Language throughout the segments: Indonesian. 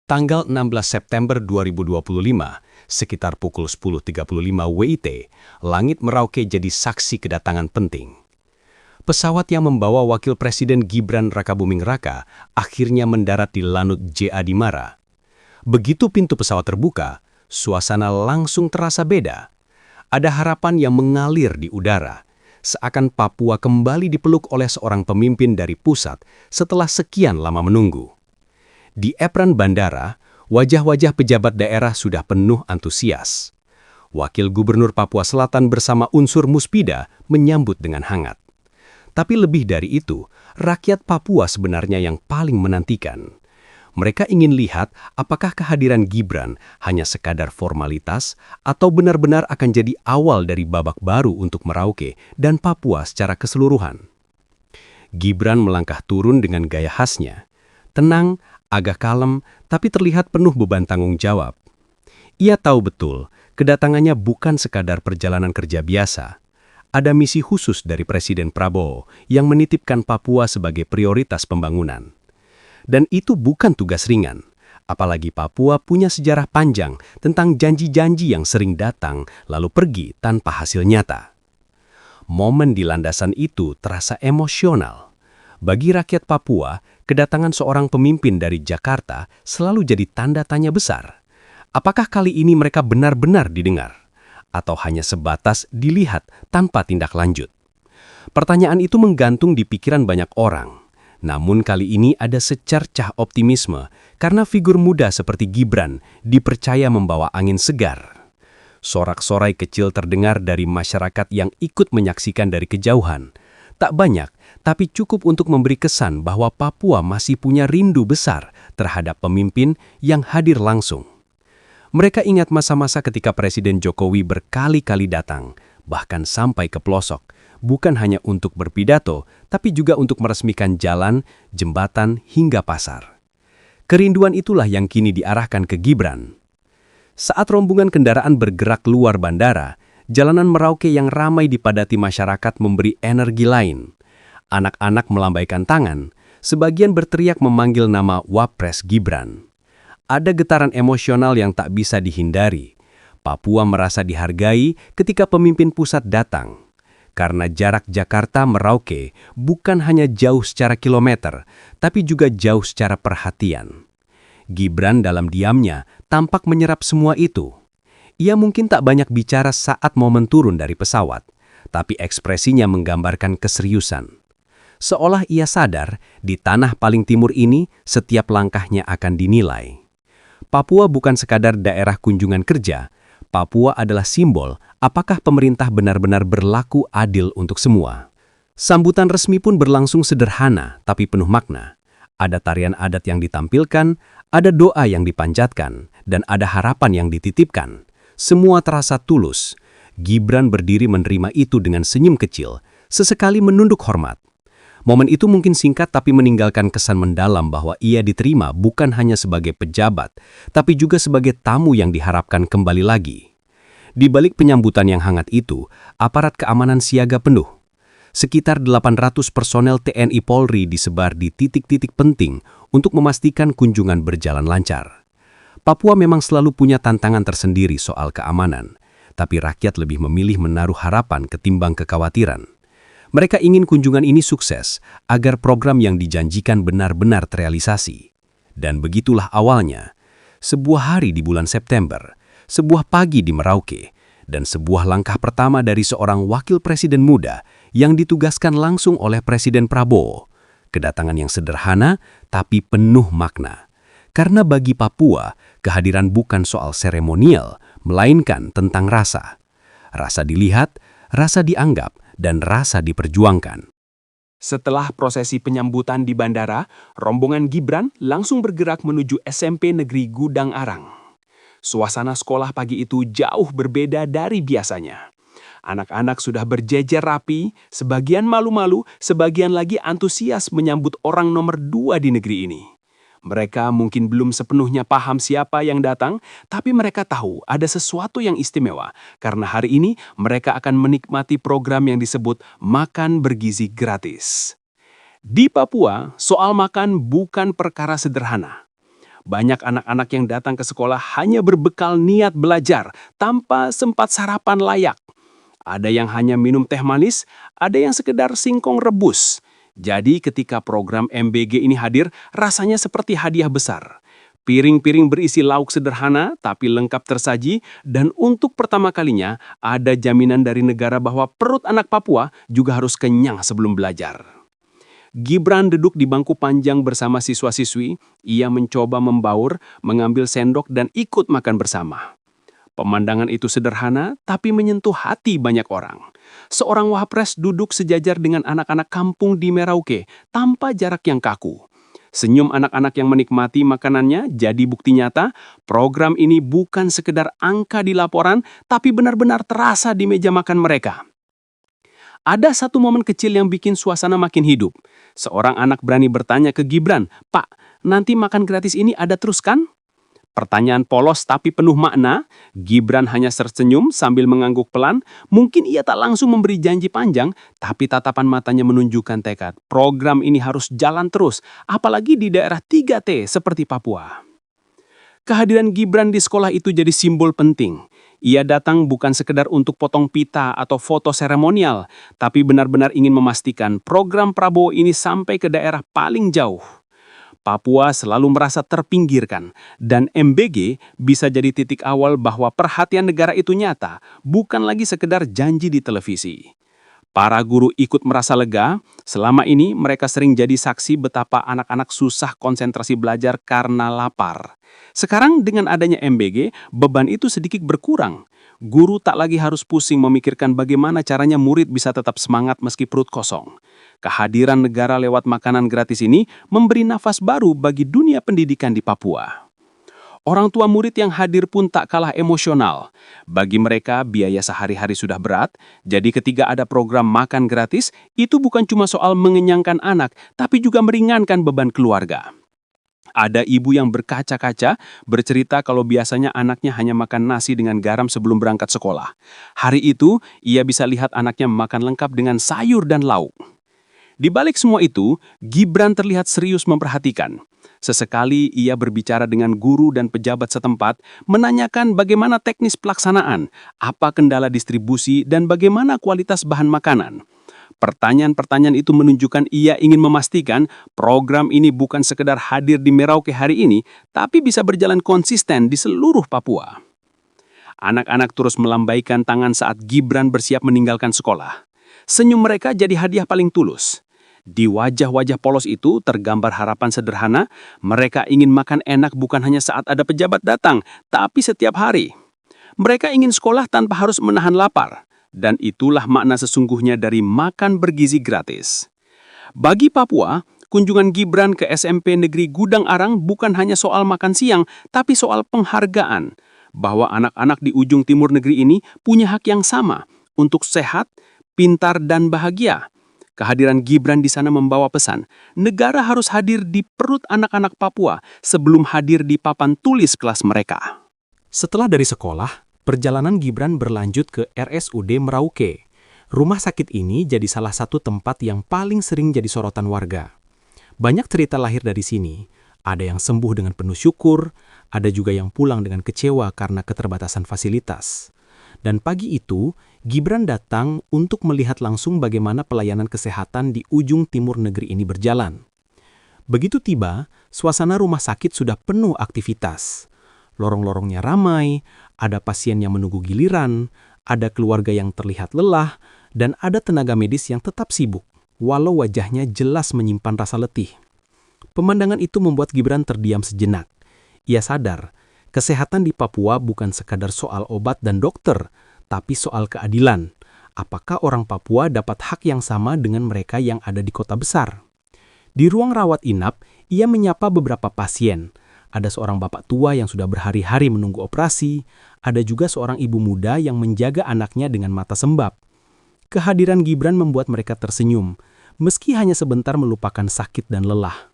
Tanggal 16 September 2025, sekitar pukul 10.35 WIT, langit Merauke jadi saksi kedatangan penting. Pesawat yang membawa Wakil Presiden Gibran Rakabuming Raka akhirnya mendarat di Lanut JA Dimara. Begitu pintu pesawat terbuka, suasana langsung terasa beda. Ada harapan yang mengalir di udara, seakan Papua kembali dipeluk oleh seorang pemimpin dari pusat setelah sekian lama menunggu. Di apron bandara, wajah-wajah pejabat daerah sudah penuh antusias. Wakil Gubernur Papua Selatan bersama unsur Muspida menyambut dengan hangat. Tapi lebih dari itu, rakyat Papua sebenarnya yang paling menantikan. Mereka ingin lihat apakah kehadiran Gibran hanya sekadar formalitas atau benar-benar akan jadi awal dari babak baru untuk Merauke dan Papua secara keseluruhan. Gibran melangkah turun dengan gaya khasnya. Tenang, agak kalem, tapi terlihat penuh beban tanggung jawab. Ia tahu betul, kedatangannya bukan sekadar perjalanan kerja biasa. Ada misi khusus dari Presiden Prabowo yang menitipkan Papua sebagai prioritas pembangunan. Dan itu bukan tugas ringan, apalagi Papua punya sejarah panjang tentang janji-janji yang sering datang lalu pergi tanpa hasil nyata. Momen di landasan itu terasa emosional. Bagi rakyat Papua, kedatangan seorang pemimpin dari Jakarta selalu jadi tanda tanya besar. Apakah kali ini mereka benar-benar didengar? Atau hanya sebatas dilihat tanpa tindak lanjut? Pertanyaan itu menggantung di pikiran banyak orang. Namun kali ini ada secercah optimisme karena figur muda seperti Gibran dipercaya membawa angin segar. Sorak-sorai kecil terdengar dari masyarakat yang ikut menyaksikan dari kejauhan. Tak banyak, tapi cukup untuk memberi kesan bahwa Papua masih punya rindu besar terhadap pemimpin yang hadir langsung. Mereka ingat masa-masa ketika Presiden Jokowi berkali-kali datang, bahkan sampai ke pelosok, bukan hanya untuk berpidato, tapi juga untuk meresmikan jalan, jembatan, hingga pasar. Kerinduan itulah yang kini diarahkan ke Gibran. Saat rombongan kendaraan bergerak keluar bandara, jalanan Merauke yang ramai dipadati masyarakat memberi energi lain. Anak-anak melambaikan tangan, sebagian berteriak memanggil nama Wapres Gibran. Ada getaran emosional yang tak bisa dihindari. Papua merasa dihargai ketika pemimpin pusat datang. Karena jarak Jakarta-Merauke bukan hanya jauh secara kilometer, tapi juga jauh secara perhatian. Gibran dalam diamnya tampak menyerap semua itu. Ia mungkin tak banyak bicara saat momen turun dari pesawat, tapi ekspresinya menggambarkan keseriusan. Seolah ia sadar, di tanah paling timur ini, setiap langkahnya akan dinilai. Papua bukan sekadar daerah kunjungan kerja, Papua adalah simbol apakah pemerintah benar-benar berlaku adil untuk semua. Sambutan resmi pun berlangsung sederhana, tapi penuh makna. Ada tarian adat yang ditampilkan, ada doa yang dipanjatkan, dan ada harapan yang dititipkan. Semua terasa tulus. Gibran berdiri menerima itu dengan senyum kecil, sesekali menunduk hormat. Momen itu mungkin singkat tapi meninggalkan kesan mendalam bahwa ia diterima bukan hanya sebagai pejabat, tapi juga sebagai tamu yang diharapkan kembali lagi. Di balik penyambutan yang hangat itu, aparat keamanan siaga penuh. Sekitar 800 personel TNI Polri disebar di titik-titik penting untuk memastikan kunjungan berjalan lancar. Papua memang selalu punya tantangan tersendiri soal keamanan, tapi rakyat lebih memilih menaruh harapan ketimbang kekhawatiran. Mereka ingin kunjungan ini sukses agar program yang dijanjikan benar-benar terrealisasi. Dan begitulah awalnya, sebuah hari di bulan September, sebuah pagi di Merauke, dan sebuah langkah pertama dari seorang wakil presiden muda yang ditugaskan langsung oleh Presiden Prabowo. Kedatangan yang sederhana tapi penuh makna. Karena bagi Papua, kehadiran bukan soal seremonial, melainkan tentang rasa. Rasa dilihat, rasa dianggap, dan rasa diperjuangkan. Setelah prosesi penyambutan di bandara, rombongan Gibran langsung bergerak menuju SMP Negeri Gudang Arang. Suasana sekolah pagi itu jauh berbeda dari biasanya. Anak-anak sudah berjejer rapi, sebagian malu-malu, sebagian lagi antusias menyambut orang nomor 2 di negeri ini. Mereka mungkin belum sepenuhnya paham siapa yang datang, tapi mereka tahu ada sesuatu yang istimewa karena hari ini mereka akan menikmati program yang disebut Makan Bergizi Gratis. Di Papua, soal makan bukan perkara sederhana. Banyak anak-anak yang datang ke sekolah hanya berbekal niat belajar tanpa sempat sarapan layak. Ada yang hanya minum teh manis, ada yang sekedar singkong rebus. Jadi ketika program MBG ini hadir, rasanya seperti hadiah besar. Piring-piring berisi lauk sederhana tapi lengkap tersaji, dan untuk pertama kalinya ada jaminan dari negara bahwa perut anak Papua juga harus kenyang sebelum belajar. Gibran duduk di bangku panjang bersama siswa-siswi. Ia mencoba membaur, mengambil sendok dan ikut makan bersama. Pemandangan itu sederhana, tapi menyentuh hati banyak orang. Seorang wapres duduk sejajar dengan anak-anak kampung di Merauke, tanpa jarak yang kaku. Senyum anak-anak yang menikmati makanannya jadi bukti nyata, program ini bukan sekedar angka di laporan, tapi benar-benar terasa di meja makan mereka. Ada satu momen kecil yang bikin suasana makin hidup. Seorang anak berani bertanya ke Gibran, "Pak, nanti makan gratis ini ada terus kan?" Pertanyaan polos tapi penuh makna. Gibran hanya tersenyum sambil mengangguk pelan. Mungkin ia tak langsung memberi janji panjang, tapi tatapan matanya menunjukkan tekad. Program ini harus jalan terus, apalagi di daerah 3T seperti Papua. Kehadiran Gibran di sekolah itu jadi simbol penting. Ia datang bukan sekedar untuk potong pita atau foto seremonial, tapi benar-benar ingin memastikan program Prabowo ini sampai ke daerah paling jauh. Papua selalu merasa terpinggirkan, dan MBG bisa jadi titik awal bahwa perhatian negara itu nyata, bukan lagi sekedar janji di televisi. Para guru ikut merasa lega. Selama ini mereka sering jadi saksi betapa anak-anak susah konsentrasi belajar karena lapar. Sekarang dengan adanya MBG, beban itu sedikit berkurang. Guru tak lagi harus pusing memikirkan bagaimana caranya murid bisa tetap semangat meski perut kosong. Kehadiran negara lewat makanan gratis ini memberi nafas baru bagi dunia pendidikan di Papua. Orang tua murid yang hadir pun tak kalah emosional. Bagi mereka, biaya sehari-hari sudah berat, jadi ketika ada program makan gratis, itu bukan cuma soal mengenyangkan anak, tapi juga meringankan beban keluarga. Ada ibu yang berkaca-kaca, bercerita kalau biasanya anaknya hanya makan nasi dengan garam sebelum berangkat sekolah. Hari itu, ia bisa lihat anaknya makan lengkap dengan sayur dan lauk. Di balik semua itu, Gibran terlihat serius memperhatikan. Sesekali ia berbicara dengan guru dan pejabat setempat, menanyakan bagaimana teknis pelaksanaan, apa kendala distribusi, dan bagaimana kualitas bahan makanan. Pertanyaan-pertanyaan itu menunjukkan ia ingin memastikan program ini bukan sekedar hadir di Merauke hari ini, tapi bisa berjalan konsisten di seluruh Papua. Anak-anak terus melambaikan tangan saat Gibran bersiap meninggalkan sekolah. Senyum mereka jadi hadiah paling tulus. Di wajah-wajah polos itu tergambar harapan sederhana, mereka ingin makan enak bukan hanya saat ada pejabat datang, tapi setiap hari. Mereka ingin sekolah tanpa harus menahan lapar, dan itulah makna sesungguhnya dari makan bergizi gratis. Bagi Papua, kunjungan Gibran ke SMP Negeri Gudang Arang bukan hanya soal makan siang, tapi soal penghargaan, bahwa anak-anak di ujung timur negeri ini punya hak yang sama untuk sehat, pintar, dan bahagia. Kehadiran Gibran di sana membawa pesan, negara harus hadir di perut anak-anak Papua sebelum hadir di papan tulis kelas mereka. Setelah dari sekolah, perjalanan Gibran berlanjut ke RSUD Merauke. Rumah sakit ini jadi salah satu tempat yang paling sering jadi sorotan warga. Banyak cerita lahir dari sini. Ada yang sembuh dengan penuh syukur, ada juga yang pulang dengan kecewa karena keterbatasan fasilitas. Dan pagi itu, Gibran datang untuk melihat langsung bagaimana pelayanan kesehatan di ujung timur negeri ini berjalan. Begitu tiba, suasana rumah sakit sudah penuh aktivitas. Lorong-lorongnya ramai, ada pasien yang menunggu giliran, ada keluarga yang terlihat lelah, dan ada tenaga medis yang tetap sibuk, walau wajahnya jelas menyimpan rasa letih. Pemandangan itu membuat Gibran terdiam sejenak. Ia sadar, kesehatan di Papua bukan sekadar soal obat dan dokter, tapi soal keadilan. Apakah orang Papua dapat hak yang sama dengan mereka yang ada di kota besar? Di ruang rawat inap, ia menyapa beberapa pasien. Ada seorang bapak tua yang sudah berhari-hari menunggu operasi, ada juga seorang ibu muda yang menjaga anaknya dengan mata sembab. Kehadiran Gibran membuat mereka tersenyum, meski hanya sebentar melupakan sakit dan lelah.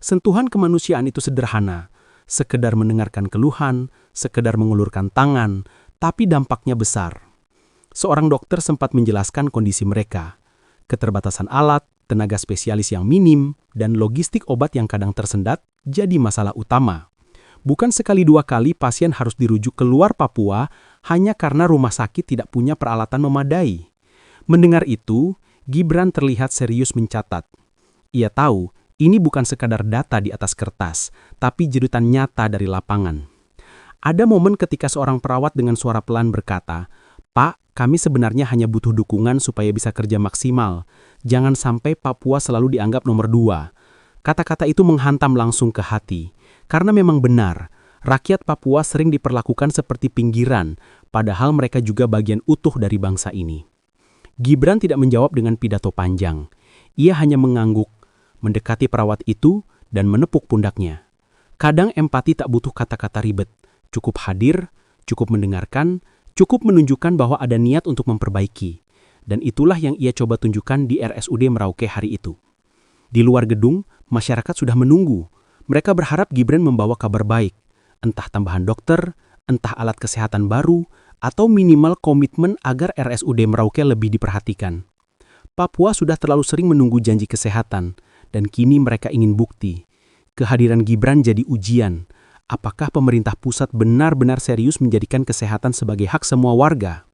Sentuhan kemanusiaan itu sederhana, sekedar mendengarkan keluhan, sekedar mengulurkan tangan, tapi dampaknya besar. Seorang dokter sempat menjelaskan kondisi mereka. Keterbatasan alat, tenaga spesialis yang minim, dan logistik obat yang kadang tersendat jadi masalah utama. Bukan sekali dua kali pasien harus dirujuk keluar Papua hanya karena rumah sakit tidak punya peralatan memadai. Mendengar itu, Gibran terlihat serius mencatat. Ia tahu ini bukan sekadar data di atas kertas, tapi jurutan nyata dari lapangan. Ada momen ketika seorang perawat dengan suara pelan berkata, "Pak, kami sebenarnya hanya butuh dukungan supaya bisa kerja maksimal. Jangan sampai Papua selalu dianggap nomor 2. Kata-kata itu menghantam langsung ke hati. Karena memang benar, rakyat Papua sering diperlakukan seperti pinggiran, padahal mereka juga bagian utuh dari bangsa ini. Gibran tidak menjawab dengan pidato panjang. Ia hanya mengangguk, mendekati perawat itu, dan menepuk pundaknya. Kadang empati tak butuh kata-kata ribet. Cukup hadir, cukup mendengarkan, cukup menunjukkan bahwa ada niat untuk memperbaiki. Dan itulah yang ia coba tunjukkan di RSUD Merauke hari itu. Di luar gedung, masyarakat sudah menunggu. Mereka berharap Gibran membawa kabar baik. Entah tambahan dokter, entah alat kesehatan baru, atau minimal komitmen agar RSUD Merauke lebih diperhatikan. Papua sudah terlalu sering menunggu janji kesehatan, dan kini mereka ingin bukti. Kehadiran Gibran jadi ujian. Apakah pemerintah pusat benar-benar serius menjadikan kesehatan sebagai hak semua warga?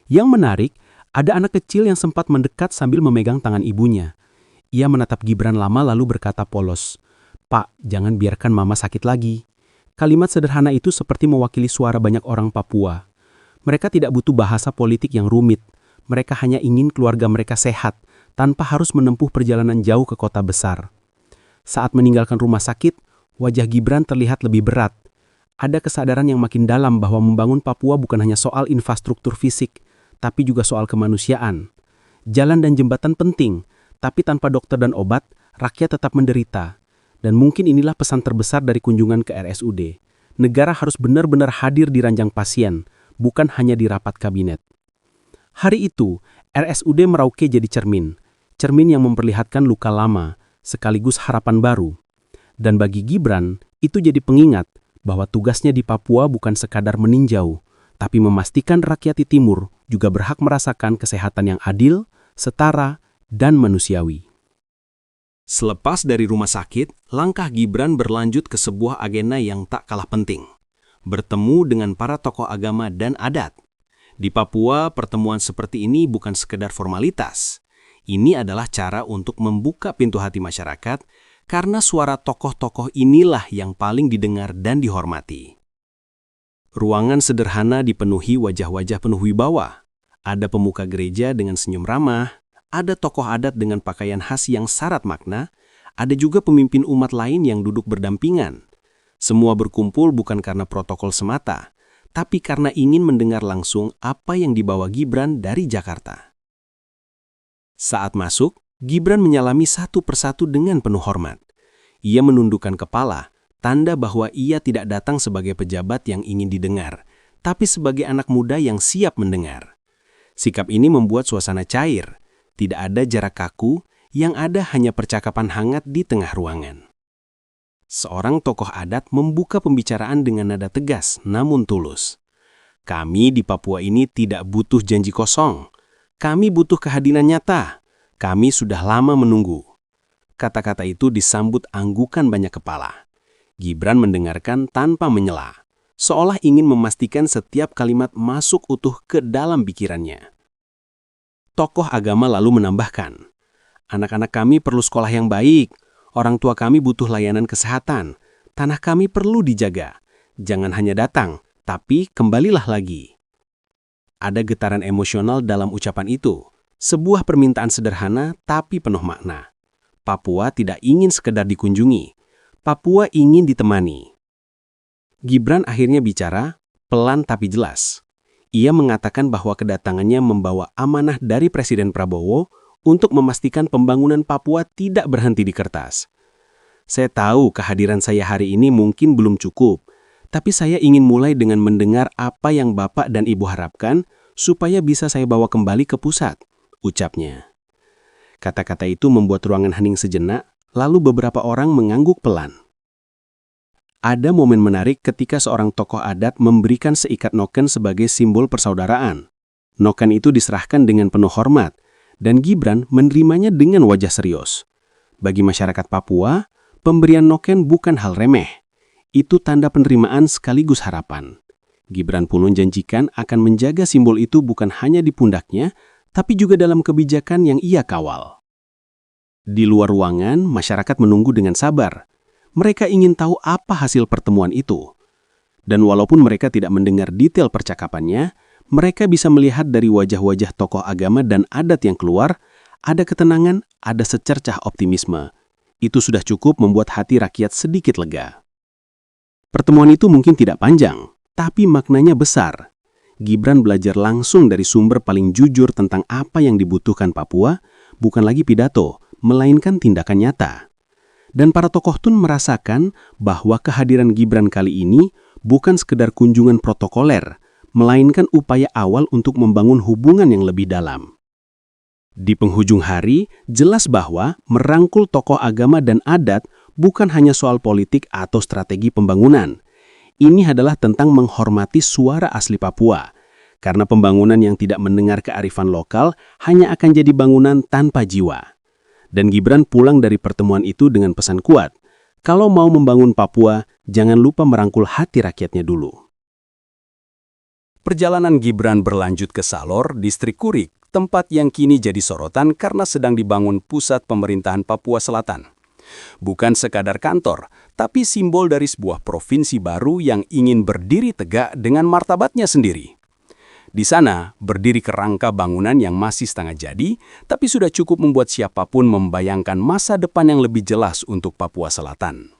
Yang menarik, ada anak kecil yang sempat mendekat sambil memegang tangan ibunya. Ia menatap Gibran lama lalu berkata polos, "Pak, jangan biarkan mama sakit lagi." Kalimat sederhana itu seperti mewakili suara banyak orang Papua. Mereka tidak butuh bahasa politik yang rumit. Mereka hanya ingin keluarga mereka sehat, tanpa harus menempuh perjalanan jauh ke kota besar. Saat meninggalkan rumah sakit, wajah Gibran terlihat lebih berat. Ada kesadaran yang makin dalam bahwa membangun Papua bukan hanya soal infrastruktur fisik, tapi juga soal kemanusiaan. Jalan dan jembatan penting, tapi tanpa dokter dan obat, rakyat tetap menderita. Dan mungkin inilah pesan terbesar dari kunjungan ke RSUD. Negara harus benar-benar hadir di ranjang pasien, bukan hanya di rapat kabinet. Hari itu, RSUD Merauke jadi cermin yang memperlihatkan luka lama, sekaligus harapan baru. Dan bagi Gibran, itu jadi pengingat bahwa tugasnya di Papua bukan sekadar meninjau, tapi memastikan rakyat di timur juga berhak merasakan kesehatan yang adil, setara, dan manusiawi. Selepas dari rumah sakit, langkah Gibran berlanjut ke sebuah agenda yang tak kalah penting. Bertemu dengan para tokoh agama dan adat. Di Papua, pertemuan seperti ini bukan sekedar formalitas. Ini adalah cara untuk membuka pintu hati masyarakat, karena suara tokoh-tokoh inilah yang paling didengar dan dihormati. Ruangan sederhana dipenuhi wajah-wajah penuh wibawa. Ada pemuka gereja dengan senyum ramah, ada tokoh adat dengan pakaian khas yang syarat makna, ada juga pemimpin umat lain yang duduk berdampingan. Semua berkumpul bukan karena protokol semata, tapi karena ingin mendengar langsung apa yang dibawa Gibran dari Jakarta. Saat masuk, Gibran menyalami satu persatu dengan penuh hormat. Ia menundukkan kepala, tanda bahwa ia tidak datang sebagai pejabat yang ingin didengar, tapi sebagai anak muda yang siap mendengar. Sikap ini membuat suasana cair. Tidak ada jarak kaku, yang ada hanya percakapan hangat di tengah ruangan. Seorang tokoh adat membuka pembicaraan dengan nada tegas namun tulus. "Kami di Papua ini tidak butuh janji kosong. Kami butuh kehadiran nyata. Kami sudah lama menunggu." Kata-kata itu disambut anggukan banyak kepala. Gibran mendengarkan tanpa menyela, seolah ingin memastikan setiap kalimat masuk utuh ke dalam pikirannya. Tokoh agama lalu menambahkan, "Anak-anak kami perlu sekolah yang baik, orang tua kami butuh layanan kesehatan, tanah kami perlu dijaga. Jangan hanya datang, tapi kembalilah lagi." Ada getaran emosional dalam ucapan itu, sebuah permintaan sederhana tapi penuh makna. Papua tidak ingin sekedar dikunjungi, Papua ingin ditemani. Gibran akhirnya bicara, pelan tapi jelas. Ia mengatakan bahwa kedatangannya membawa amanah dari Presiden Prabowo untuk memastikan pembangunan Papua tidak berhenti di kertas. "Saya tahu kehadiran saya hari ini mungkin belum cukup, tapi saya ingin mulai dengan mendengar apa yang Bapak dan Ibu harapkan supaya bisa saya bawa kembali ke pusat," ucapnya. Kata-kata itu membuat ruangan hening sejenak, lalu beberapa orang mengangguk pelan. Ada momen menarik ketika seorang tokoh adat memberikan seikat noken sebagai simbol persaudaraan. Noken itu diserahkan dengan penuh hormat, Dan Gibran menerimanya dengan wajah serius. Bagi masyarakat Papua, pemberian noken bukan hal remeh. Itu tanda penerimaan sekaligus harapan. Gibran pun menjanjikan akan menjaga simbol itu bukan hanya di pundaknya, tapi juga dalam kebijakan yang ia kawal. Di luar ruangan, masyarakat menunggu dengan sabar. Mereka ingin tahu apa hasil pertemuan itu. Dan walaupun mereka tidak mendengar detail percakapannya, mereka bisa melihat dari wajah-wajah tokoh agama dan adat yang keluar, ada ketenangan, ada secercah optimisme. Itu sudah cukup membuat hati rakyat sedikit lega. Pertemuan itu mungkin tidak panjang, tapi maknanya besar. Gibran belajar langsung dari sumber paling jujur tentang apa yang dibutuhkan Papua, bukan lagi pidato, melainkan tindakan nyata. Dan para tokoh Tun merasakan bahwa kehadiran Gibran kali ini bukan sekedar kunjungan protokoler, melainkan upaya awal untuk membangun hubungan yang lebih dalam. Di penghujung hari, jelas bahwa merangkul tokoh agama dan adat bukan hanya soal politik atau strategi pembangunan. Ini adalah tentang menghormati suara asli Papua, karena pembangunan yang tidak mendengar kearifan lokal hanya akan jadi bangunan tanpa jiwa. Dan Gibran pulang dari pertemuan itu dengan pesan kuat, kalau mau membangun Papua, jangan lupa merangkul hati rakyatnya dulu. Perjalanan Gibran berlanjut ke Salor, distrik Kurik, tempat yang kini jadi sorotan karena sedang dibangun pusat pemerintahan Papua Selatan. Bukan sekadar kantor, tapi simbol dari sebuah provinsi baru yang ingin berdiri tegak dengan martabatnya sendiri. Di sana, berdiri kerangka bangunan yang masih setengah jadi, tapi sudah cukup membuat siapapun membayangkan masa depan yang lebih jelas untuk Papua Selatan.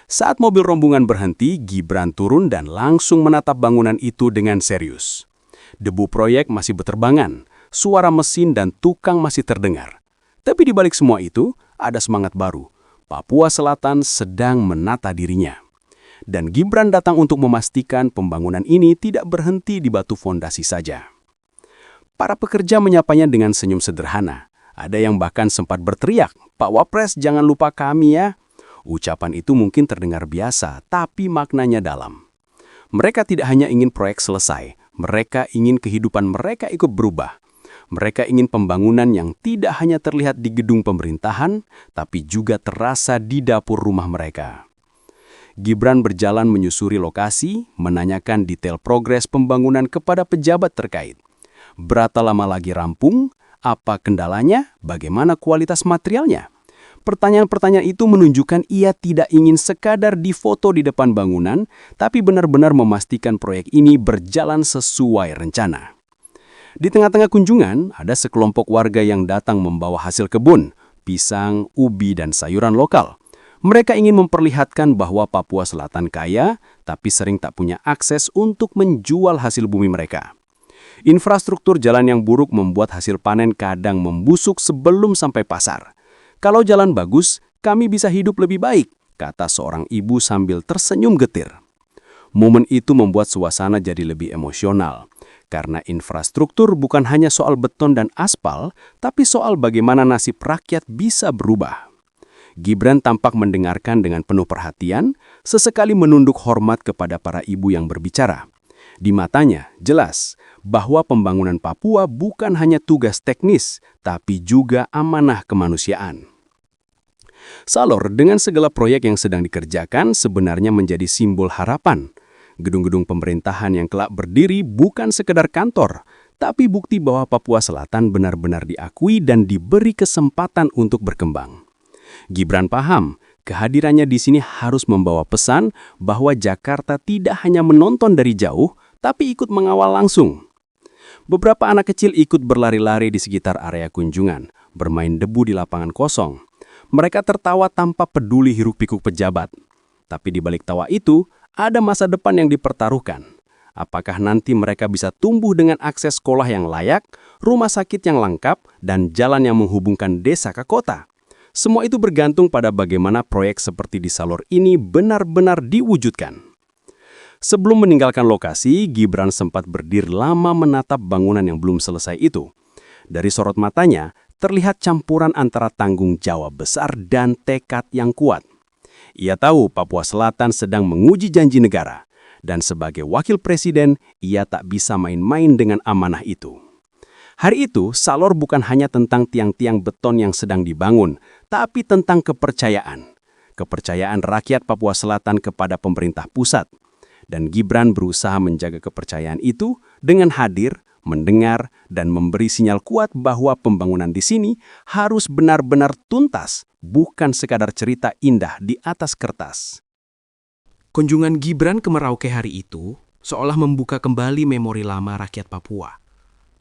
Saat mobil rombongan berhenti, Gibran turun dan langsung menatap bangunan itu dengan serius. Debu proyek masih berterbangan, suara mesin dan tukang masih terdengar. Tapi di balik semua itu, ada semangat baru. Papua Selatan sedang menata dirinya. Dan Gibran datang untuk memastikan pembangunan ini tidak berhenti di batu fondasi saja. Para pekerja menyapanya dengan senyum sederhana. Ada yang bahkan sempat berteriak, "Pak Wapres, jangan lupa kami ya." Ucapan itu mungkin terdengar biasa, tapi maknanya dalam. Mereka tidak hanya ingin proyek selesai, mereka ingin kehidupan mereka ikut berubah. Mereka ingin pembangunan yang tidak hanya terlihat di gedung pemerintahan, tapi juga terasa di dapur rumah mereka. Gibran berjalan menyusuri lokasi, menanyakan detail progres pembangunan kepada pejabat terkait. Berapa lama lagi rampung? Apa kendalanya? Bagaimana kualitas materialnya? Pertanyaan-pertanyaan itu menunjukkan ia tidak ingin sekadar difoto di depan bangunan, tapi benar-benar memastikan proyek ini berjalan sesuai rencana. Di tengah-tengah kunjungan, ada sekelompok warga yang datang membawa hasil kebun, pisang, ubi, dan sayuran lokal. Mereka ingin memperlihatkan bahwa Papua Selatan kaya, tapi sering tak punya akses untuk menjual hasil bumi mereka. Infrastruktur jalan yang buruk membuat hasil panen kadang membusuk sebelum sampai pasar. "Kalau jalan bagus, kami bisa hidup lebih baik," kata seorang ibu sambil tersenyum getir. Momen itu membuat suasana jadi lebih emosional, karena infrastruktur bukan hanya soal beton dan aspal, tapi soal bagaimana nasib rakyat bisa berubah. Gibran tampak mendengarkan dengan penuh perhatian, sesekali menunduk hormat kepada para ibu yang berbicara. Di matanya, jelas bahwa pembangunan Papua bukan hanya tugas teknis, tapi juga amanah kemanusiaan. Salor dengan segala proyek yang sedang dikerjakan sebenarnya menjadi simbol harapan. Gedung-gedung pemerintahan yang kelak berdiri bukan sekedar kantor, tapi bukti bahwa Papua Selatan benar-benar diakui dan diberi kesempatan untuk berkembang. Gibran paham, kehadirannya di sini harus membawa pesan bahwa Jakarta tidak hanya menonton dari jauh, tapi ikut mengawal langsung. Beberapa anak kecil ikut berlari-lari di sekitar area kunjungan, bermain debu di lapangan kosong. Mereka tertawa tanpa peduli hiruk-pikuk pejabat. Tapi di balik tawa itu, ada masa depan yang dipertaruhkan. Apakah nanti mereka bisa tumbuh dengan akses sekolah yang layak, rumah sakit yang lengkap, dan jalan yang menghubungkan desa ke kota? Semua itu bergantung pada bagaimana proyek seperti di Salor ini benar-benar diwujudkan. Sebelum meninggalkan lokasi, Gibran sempat berdiri lama menatap bangunan yang belum selesai itu. Dari sorot matanya, terlihat campuran antara tanggung jawab besar dan tekad yang kuat. Ia tahu Papua Selatan sedang menguji janji negara, dan sebagai wakil presiden, ia tak bisa main-main dengan amanah itu. Hari itu, Salor bukan hanya tentang tiang-tiang beton yang sedang dibangun, tapi tentang kepercayaan. Kepercayaan rakyat Papua Selatan kepada pemerintah pusat. Dan Gibran berusaha menjaga kepercayaan itu dengan hadir, mendengar, dan memberi sinyal kuat bahwa pembangunan di sini harus benar-benar tuntas, bukan sekadar cerita indah di atas kertas. Kunjungan Gibran ke Merauke hari itu seolah membuka kembali memori lama rakyat Papua.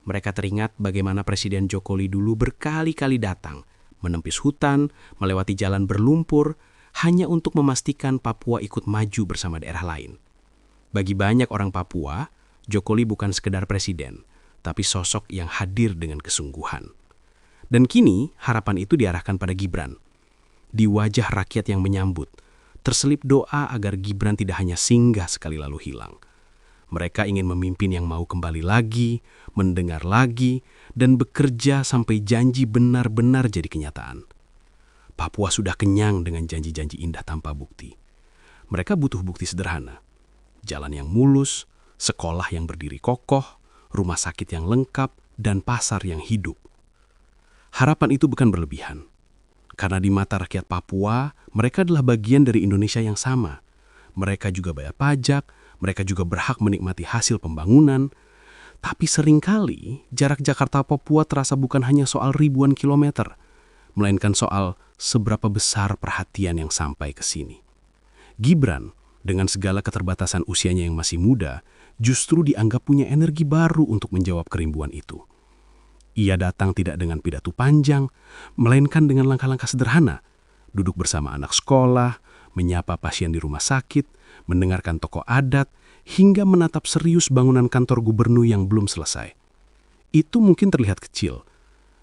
Mereka teringat bagaimana Presiden Jokowi dulu berkali-kali datang, menempis hutan, melewati jalan berlumpur, hanya untuk memastikan Papua ikut maju bersama daerah lain. Bagi banyak orang Papua, Jokowi bukan sekedar presiden, tapi sosok yang hadir dengan kesungguhan. Dan kini, harapan itu diarahkan pada Gibran. Di wajah rakyat yang menyambut, terselip doa agar Gibran tidak hanya singgah sekali lalu hilang. Mereka ingin memimpin yang mau kembali lagi, mendengar lagi, dan bekerja sampai janji benar-benar jadi kenyataan. Papua sudah kenyang dengan janji-janji indah tanpa bukti. Mereka butuh bukti sederhana. Jalan yang mulus, sekolah yang berdiri kokoh, rumah sakit yang lengkap, dan pasar yang hidup. Harapan itu bukan berlebihan. Karena di mata rakyat Papua, mereka adalah bagian dari Indonesia yang sama. Mereka juga bayar pajak, mereka juga berhak menikmati hasil pembangunan. Tapi seringkali, jarak Jakarta-Papua terasa bukan hanya soal ribuan kilometer, melainkan soal seberapa besar perhatian yang sampai ke sini. Gibran, dengan segala keterbatasan usianya yang masih muda, justru dianggap punya energi baru untuk menjawab kerimbuan itu. Ia datang tidak dengan pidato panjang, melainkan dengan langkah-langkah sederhana. Duduk bersama anak sekolah, menyapa pasien di rumah sakit, mendengarkan tokoh adat, hingga menatap serius bangunan kantor gubernur yang belum selesai. Itu mungkin terlihat kecil,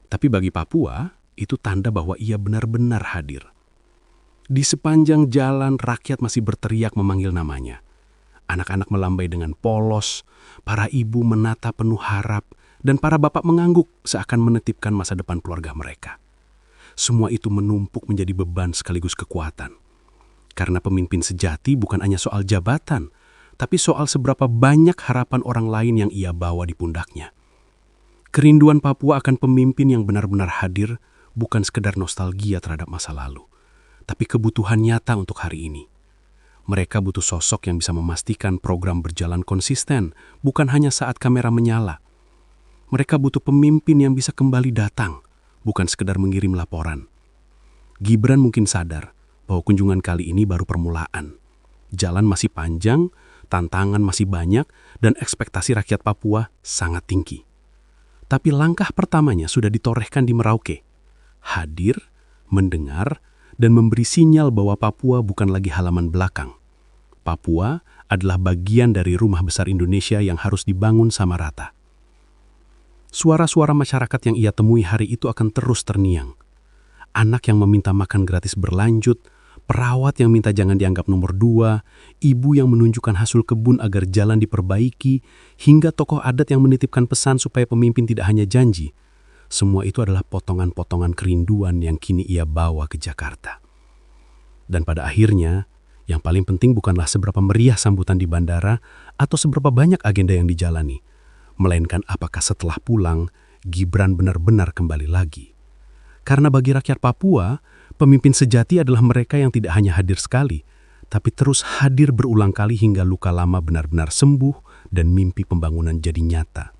tapi bagi Papua, itu tanda bahwa ia benar-benar hadir. Di sepanjang jalan, rakyat masih berteriak memanggil namanya. Anak-anak melambai dengan polos, para ibu menata penuh harap, dan para bapak mengangguk seakan menitipkan masa depan keluarga mereka. Semua itu menumpuk menjadi beban sekaligus kekuatan. Karena pemimpin sejati bukan hanya soal jabatan, tapi soal seberapa banyak harapan orang lain yang ia bawa di pundaknya. Kerinduan Papua akan pemimpin yang benar-benar hadir bukan sekedar nostalgia terhadap masa lalu, tapi kebutuhan nyata untuk hari ini. Mereka butuh sosok yang bisa memastikan program berjalan konsisten, bukan hanya saat kamera menyala. Mereka butuh pemimpin yang bisa kembali datang, bukan sekedar mengirim laporan. Gibran mungkin sadar bahwa kunjungan kali ini baru permulaan. Jalan masih panjang, tantangan masih banyak, dan ekspektasi rakyat Papua sangat tinggi. Tapi langkah pertamanya sudah ditorehkan di Merauke. Hadir, mendengar, dan memberi sinyal bahwa Papua bukan lagi halaman belakang. Papua adalah bagian dari rumah besar Indonesia yang harus dibangun sama rata. Suara-suara masyarakat yang ia temui hari itu akan terus terngiang. Anak yang meminta makan gratis berlanjut, perawat yang minta jangan dianggap nomor 2, ibu yang menunjukkan hasil kebun agar jalan diperbaiki, hingga tokoh adat yang menitipkan pesan supaya pemimpin tidak hanya janji. Semua itu adalah potongan-potongan kerinduan yang kini ia bawa ke Jakarta. Dan pada akhirnya, yang paling penting bukanlah seberapa meriah sambutan di bandara atau seberapa banyak agenda yang dijalani, melainkan apakah setelah pulang, Gibran benar-benar kembali lagi. Karena bagi rakyat Papua, pemimpin sejati adalah mereka yang tidak hanya hadir sekali, tapi terus hadir berulang kali hingga luka lama benar-benar sembuh dan mimpi pembangunan jadi nyata.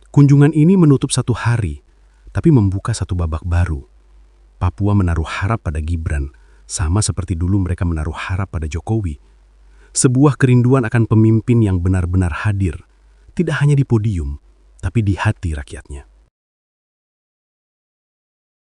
Kunjungan ini menutup satu hari, tapi membuka satu babak baru. Papua menaruh harap pada Gibran, sama seperti dulu mereka menaruh harap pada Jokowi. Sebuah kerinduan akan pemimpin yang benar-benar hadir, tidak hanya di podium, tapi di hati rakyatnya.